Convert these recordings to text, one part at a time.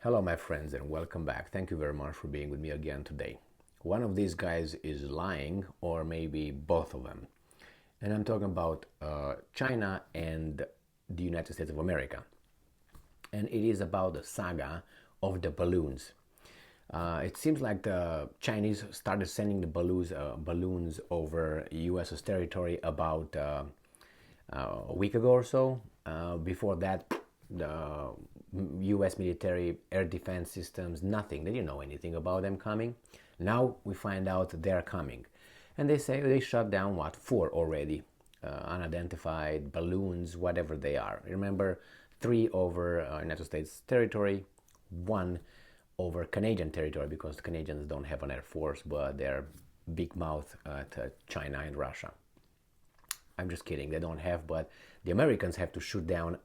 Hello, my friends, and welcome back. Thank you very much for being with me again today. One of these guys is lying, or maybe both of them. And I'm talking about China and the United States of America. And it is about the saga of the balloons. It seems like the Chinese started sending the balloons over U.S.'s territory about a week ago or so. Before that, the U.S. military air defense systems, nothing. They didn't know anything about them coming. Now we find out they're coming. And they say they shut down, what, 4 already, unidentified balloons, whatever they are. Remember, 3 over United States territory, 1 over Canadian territory, because the Canadians don't have an air force, but they're big mouth at China and Russia. I'm just kidding, they don't have, but the Americans have to shoot down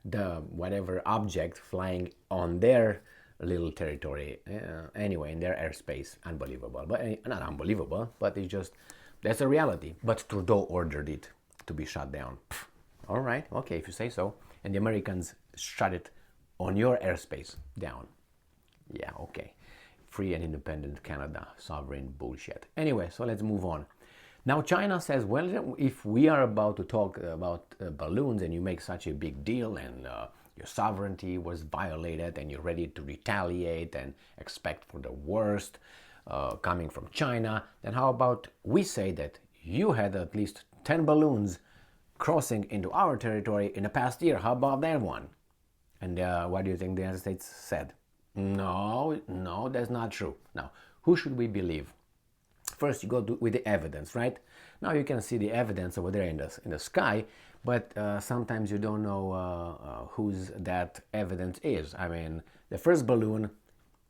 the whatever object flying on their little territory, anyway, in their airspace. Unbelievable, but not unbelievable, but it's just, that's a reality. But Trudeau ordered it to be shut down. Pfft. All right, okay, if you say so. And the Americans shut it on your airspace down. Yeah, okay. Free and independent Canada, sovereign bullshit. Anyway, so let's move on. Now China says, well, if we are about to talk about balloons and you make such a big deal and your sovereignty was violated and you're ready to retaliate and expect for the worst coming from China, then how about we say that you had at least 10 balloons crossing into our territory in the past year? How about that one? And what do you think the United States said? No, that's not true. Now, who should we believe? First, you go with the evidence, right? Now you can see the evidence over there in the sky, but sometimes you don't know whose that evidence is. I mean, the first balloon,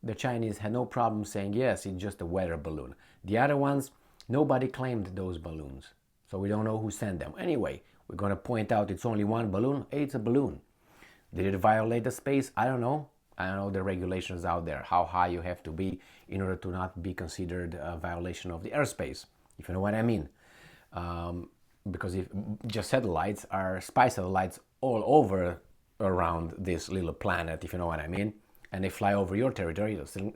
the Chinese had no problem saying, yes, it's just a weather balloon. The other ones, nobody claimed those balloons, so we don't know who sent them. Anyway, we're going to point out it's only one balloon. Hey, it's a balloon. Did it violate the space? I don't know. I don't know the regulations out there, how high you have to be in order to not be considered a violation of the airspace, if you know what I mean. Because if just satellites are spy satellites all over around this little planet, if you know what I mean, and they fly over your territory at a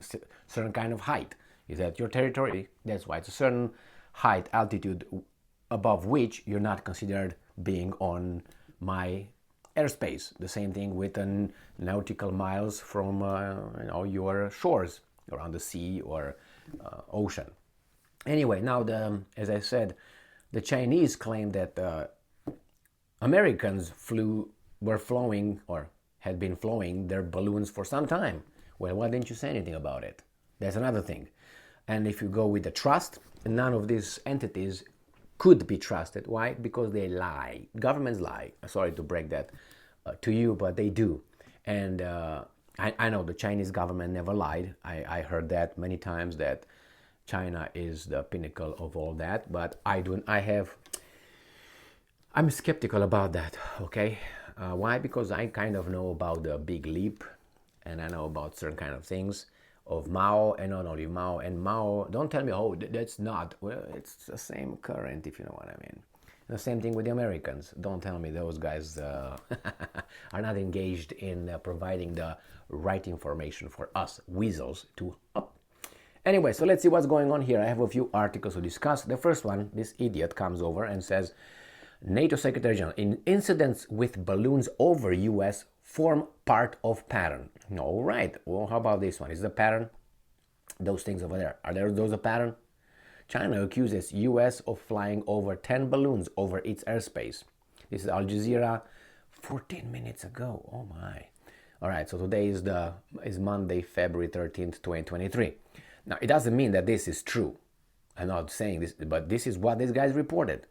certain kind of height. Is that your territory? That's why it's a certain height, altitude above which you're not considered being on my airspace. The same thing with nautical miles from your shores around the sea or ocean. Anyway, now as I said, the Chinese claim that Americans were flowing or had been flowing their balloons for some time. Well, why didn't you say anything about it? That's another thing. And if you go with the trust, none of these entities could be trusted. Why? Because they lie. Governments lie. Sorry to break that to you, but they do. And I know the Chinese government never lied. I heard that many times, that China is the pinnacle of all that. But I'm skeptical about that, okay? Why? Because I kind of know about the big leap, and I know about certain kind of things of Mao, and not only Mao. And Mao, don't tell me, oh, that's not. Well, it's the same current, if you know what I mean. The same thing with the Americans. Don't tell me those guys are not engaged in providing the right information for us weasels to up. Anyway, so let's see what's going on here. I have a few articles to discuss. The first one, this idiot comes over and says, NATO Secretary General, incidents with balloons over U.S. form part of pattern. All right. Well, how about this one? Is the pattern? Those things over there. Are those a pattern? China accuses U.S. of flying over 10 balloons over its airspace. This is Al Jazeera 14 minutes ago. Oh my. All right, so today is Monday, February 13th, 2023. Now, it doesn't mean that this is true. I'm not saying this, but this is what this guy's reported.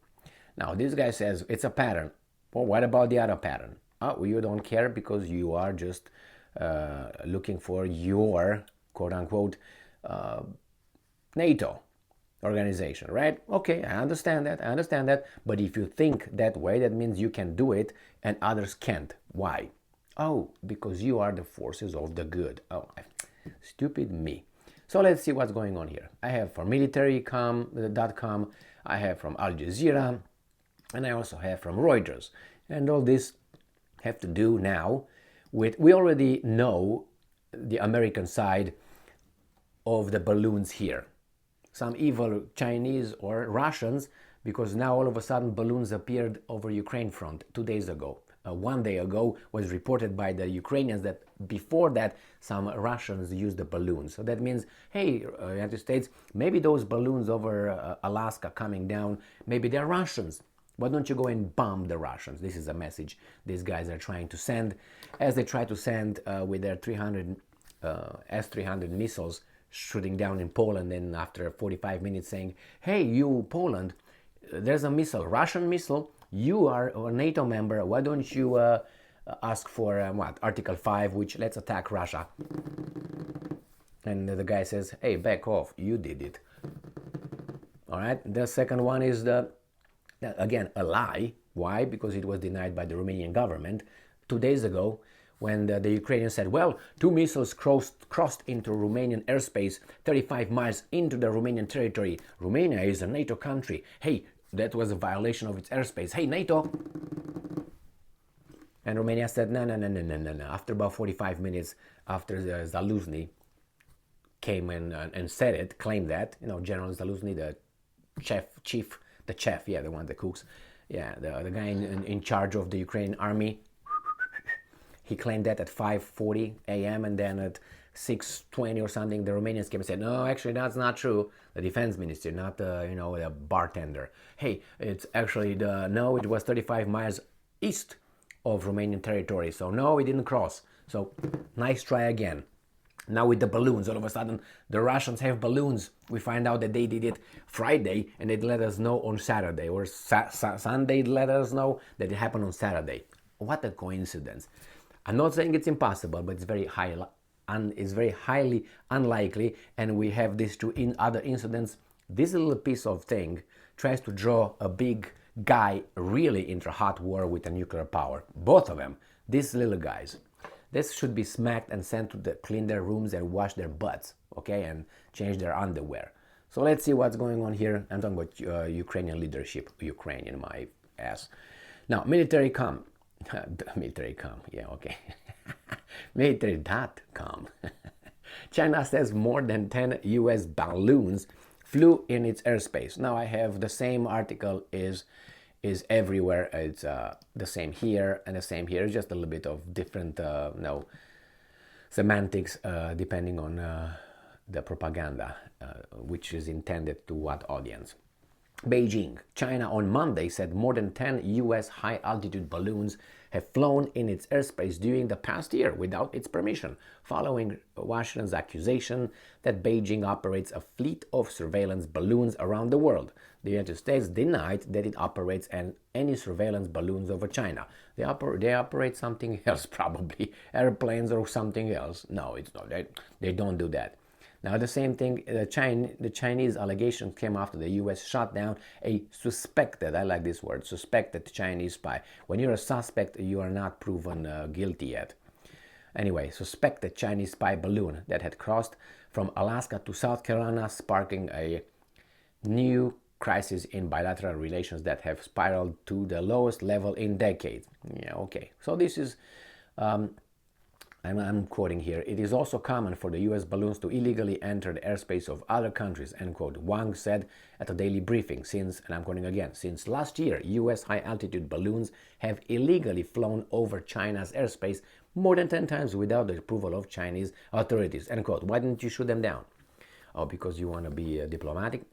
Now, this guy says it's a pattern. Well, what about the other pattern? Oh, you don't care because you are just looking for your, quote-unquote, NATO organization, right? Okay, I understand that. But if you think that way, that means you can do it and others can't. Why? Oh, because you are the forces of the good. Oh, stupid me. So let's see what's going on here. I have from military.com, I have from Al Jazeera, and I also have from Reuters. And all this have to do now with, we already know the American side of the balloons here. Some evil Chinese or Russians, because now all of a sudden balloons appeared over Ukraine front 2 days ago. 1 day ago was reported by the Ukrainians that before that some Russians used the balloons. So that means, hey, United States, maybe those balloons over Alaska coming down, maybe they're Russians. Why don't you go and bomb the Russians? This is a message these guys are trying to send, as they try to send with their S-300 missiles shooting down in Poland, and after 45 minutes saying, hey, you Poland, there's a missile, Russian missile, you are a NATO member, why don't you ask for Article 5, which let's attack Russia. And the guy says, hey, back off, you did it. All right, the second one is again a lie. Why? Because it was denied by the Romanian government 2 days ago, when the Ukrainians said, well, 2 missiles crossed into Romanian airspace 35 miles into the Romanian territory. Romania is a NATO country. Hey, that was a violation of its airspace. Hey, NATO! And Romania said, no. After about 45 minutes, after Zaluzny came and said it, claimed that, General Zaluzny, the chef, the one that cooks, the guy in charge of the Ukrainian army, he claimed that at 5:40 a.m. and then at 6:20 or something, the Romanians came and said, no, actually, that's not true. The defense minister, not the bartender. Hey, it's actually it was 35 miles east of Romanian territory. So no, we didn't cross. So nice try again. Now with the balloons, all of a sudden, the Russians have balloons. We find out that they did it Friday and they let us know on Saturday, or Sunday let us know that it happened on Saturday. What a coincidence. I'm not saying it's impossible, but it's very highly unlikely, and we have these two other incidents. This little piece of thing tries to draw a big guy really into hot war with a nuclear power. Both of them, these little guys. This should be smacked and sent to clean their rooms and wash their butts, okay, and change their underwear. So let's see what's going on here. I'm talking about Ukrainian leadership, Ukrainian, my ass. Now, military.com, yeah, okay. Military.com. China says more than 10 US balloons flew in its airspace. Now I have the same article is everywhere. It's the same here and the same here. It's just a little bit of different semantics depending on the propaganda, which is intended to what audience. Beijing, China on Monday said more than 10 US high-altitude balloons have flown in its airspace during the past year without its permission, following Washington's accusation that Beijing operates a fleet of surveillance balloons around the world. The United States denied that it operates any surveillance balloons over China. They operate something else, probably airplanes or something else. No, it's not. They don't do that. Now, the same thing, the Chinese allegation came after the U.S. shot down a suspected, I like this word, suspected Chinese spy. When you're a suspect, you are not proven guilty yet. Anyway, suspected Chinese spy balloon that had crossed from Alaska to South Carolina, sparking a new crisis in bilateral relations that have spiraled to the lowest level in decades. Yeah, okay. So this is... I'm quoting here, it is also common for the U.S. balloons to illegally enter the airspace of other countries, end quote. Wang said at a daily briefing, since last year, U.S. high-altitude balloons have illegally flown over China's airspace more than 10 times without the approval of Chinese authorities, end quote. Why didn't you shoot them down? Oh, because you want to be diplomatic?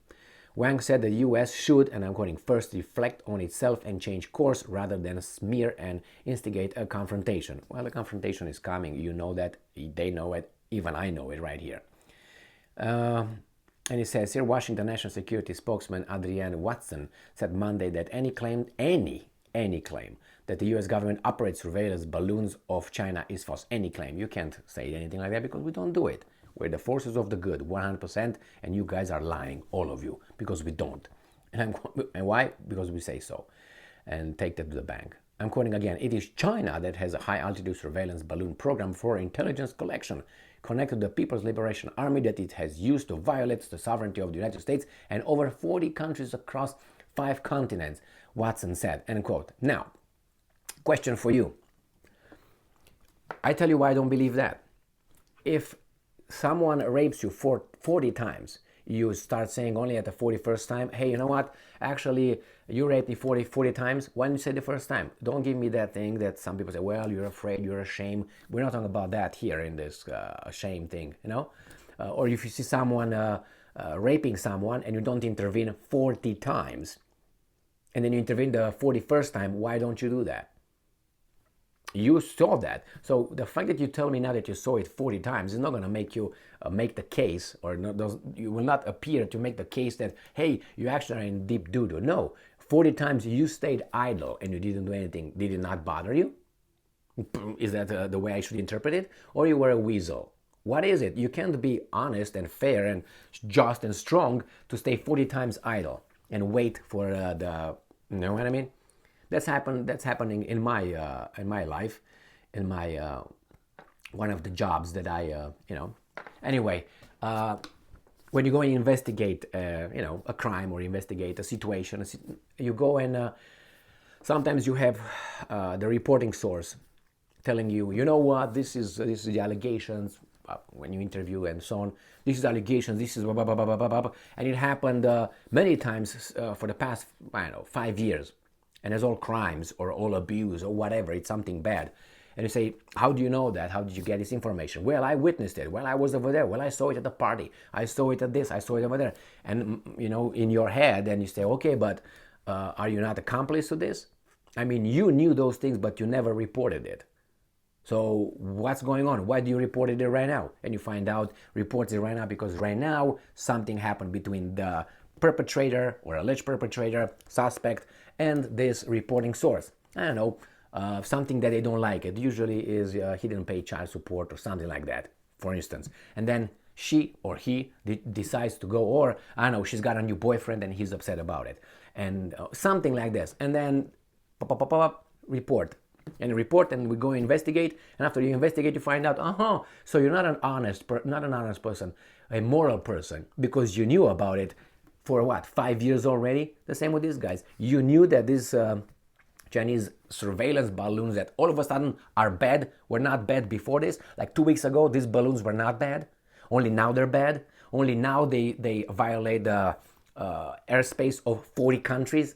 Wang said the U.S. should, and I'm quoting, first reflect on itself and change course rather than smear and instigate a confrontation. Well, a confrontation is coming. You know that. They know it. Even I know it right here. And it says here, Washington National Security spokesman Adrienne Watson said Monday that any claim that the U.S. government operates surveillance balloons of China is false. Any claim. You can't say anything like that because we don't do it. We're the forces of the good, 100%, and you guys are lying, all of you, because we don't. And why? Because we say so. And take that to the bank. I'm quoting again, it is China that has a high-altitude surveillance balloon program for intelligence collection connected to the People's Liberation Army that it has used to violate the sovereignty of the United States and over 40 countries across 5 continents, Watson said, end quote. Now, question for you. I tell you why I don't believe that. if someone rapes you for 40 times, you start saying only at the 41st time, hey, you know what? Actually, you raped me 40 times. Why didn't you say the first time? Don't give me that thing that some people say, well, you're afraid, you're ashamed. We're not talking about that here in this shame thing, you know? Or if you see someone raping someone and you don't intervene 40 times, and then you intervene the 41st time, why don't you do that? You saw that. So the fact that you tell me now that you saw it 40 times is not going to make you make the case, or not, you will not appear to make the case that, hey, you actually are in deep doo-doo. No, 40 times you stayed idle and you didn't do anything. Did it not bother you? Is that the way I should interpret it? Or you were a weasel? What is it? You can't be honest and fair and just and strong to stay 40 times idle and wait for you know what I mean? That's happening in my life, in my one of the jobs that I Anyway, when you go and investigate a crime or investigate a situation, you go and sometimes you have the reporting source telling you, you know what, this is the allegations. When you interview and so on, this is allegations. This is blah blah blah blah blah blah, and it happened many times for the past 5 years. And it's all crimes or all abuse or whatever, it's something bad. And you say, how do you know that? How did you get this information? Well, I witnessed it. Well, I was over there. Well, I saw it at the party. I saw it at this. I saw it over there. And, in your head, and you say, okay, but are you not accomplice to this? I mean, you knew those things, but you never reported it. So what's going on? Why do you report it right now? And you find out, reports it right now because right now something happened between the perpetrator or alleged perpetrator, suspect, and this reporting source. I don't know, something that they don't like. It usually is he didn't pay child support or something like that, for instance. And then she or he decides to go, or I don't know, she's got a new boyfriend and he's upset about it. And something like this. And then report. And report, and we go investigate. And after you investigate, you find out, so you're not an honest person, a moral person, because you knew about it for what, 5 years already? The same with these guys. You knew that these Chinese surveillance balloons that all of a sudden are bad were not bad before this. Like 2 weeks ago, these balloons were not bad. Only now they're bad. Only now they violate the airspace of 40 countries.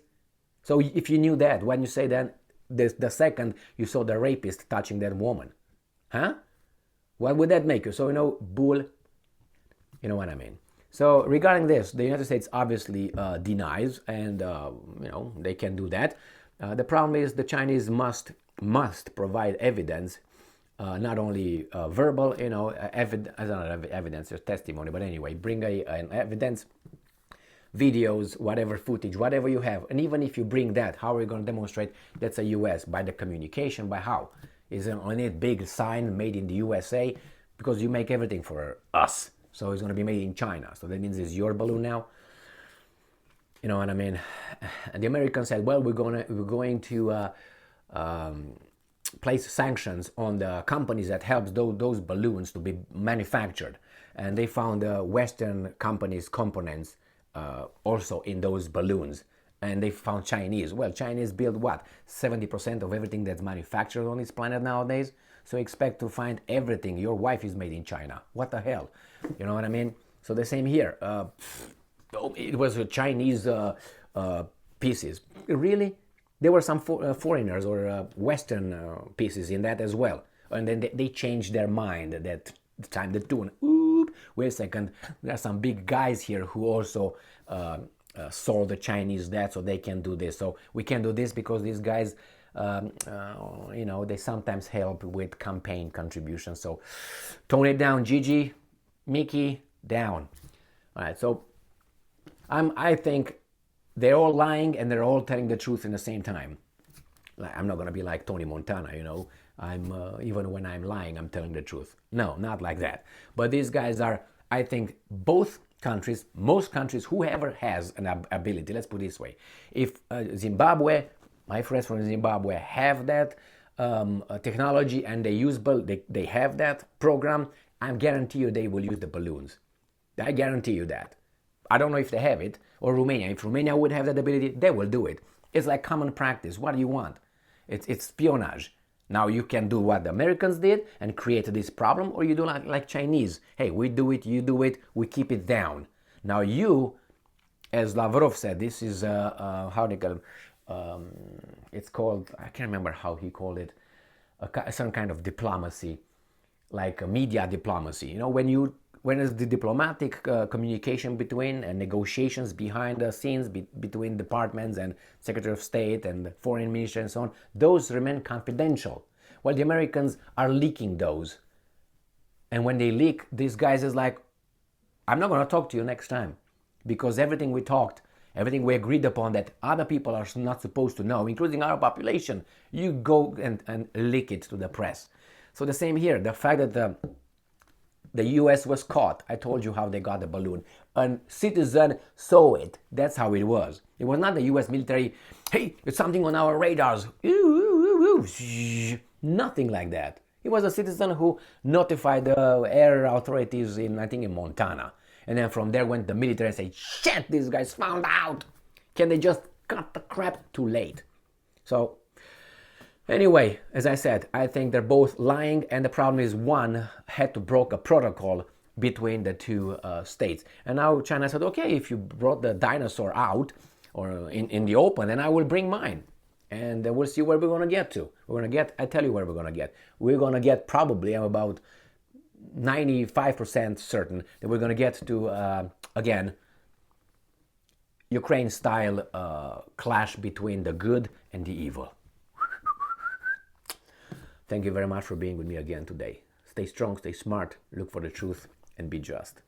So if you knew that, when you say that, the second you saw the rapist touching that woman, huh? What would that make you? So, bull, you know what I mean. So regarding this, the United States obviously denies, and they can do that. The problem is the Chinese must provide evidence, not only verbal, evidence or testimony, but anyway, bring an evidence, videos, whatever footage, whatever you have. And even if you bring that, how are you going to demonstrate that's a US? By the communication, by how? Is it on it big sign made in the USA? Because you make everything for us. So it's going to be made in China. So that means it's your balloon now. You know what I mean? And the Americans said, well, we're going to place sanctions on the companies that helps those balloons to be manufactured. And they found Western companies' components also in those balloons. And they found Chinese. Well, Chinese build what? 70% of everything that's manufactured on this planet nowadays. So expect to find everything. Your wife is made in China. What the hell? You know what I mean? So the same here. It was Chinese pieces. Really? There were some foreigners or Western pieces in that as well. And then they changed their mind at that time. The tune. Oop, wait a second. There are some big guys here who also saw the Chinese that, so they can do this. So we can do this because these guys, they sometimes help with campaign contributions. So tone it down, Gigi, Mickey, down. All right, so I think they're all lying and they're all telling the truth in the same time. I'm not gonna be like Tony Montana, I'm even when I'm lying, I'm telling the truth. No, not like that. But these guys are, I think, both countries, most countries, whoever has an ability. Let's put it this way: if Zimbabwe, my friends from Zimbabwe have that technology and they have that program, I guarantee you they will use the balloons. I guarantee you that. I don't know if they have it, or Romania. If Romania would have that ability, they will do it. It's like common practice. What do you want? It's espionage. Now you can do what the Americans did and create this problem, or you do like Chinese. Hey, we do it, you do it, we keep it down. Now you, as Lavrov said, this is how they call it's called, I can't remember how he called it, some kind of diplomacy, like a media diplomacy. You know, when there's the diplomatic communication between and negotiations behind the scenes between departments and Secretary of State and Foreign Minister and so on, those remain confidential. Well, the Americans are leaking those. And when they leak, these guys is like, I'm not going to talk to you next time, because everything we talked, everything we agreed upon that other people are not supposed to know, including our population, you go and leak it to the press. So the same here, the fact that the US was caught. I told you how they got the balloon. A citizen saw it. That's how it was. It was not the US military, hey, it's something on our radars. Nothing like that. It was a citizen who notified the air authorities I think in Montana. And then from there went the military and said, shit, these guys found out. Can they just cut the crap? Too late. So anyway, as I said, I think they're both lying, and the problem is one had to broke a protocol between the two states. And now China said, okay, if you brought the dinosaur out or in the open, then I will bring mine. And we'll see where we're going to get to. I tell you where we're going to get. We're going to get probably, I'm about 95% certain that we're going to get to, again, Ukraine-style clash between the good and the evil. Thank you very much for being with me again today. Stay strong, stay smart, look for the truth, and be just.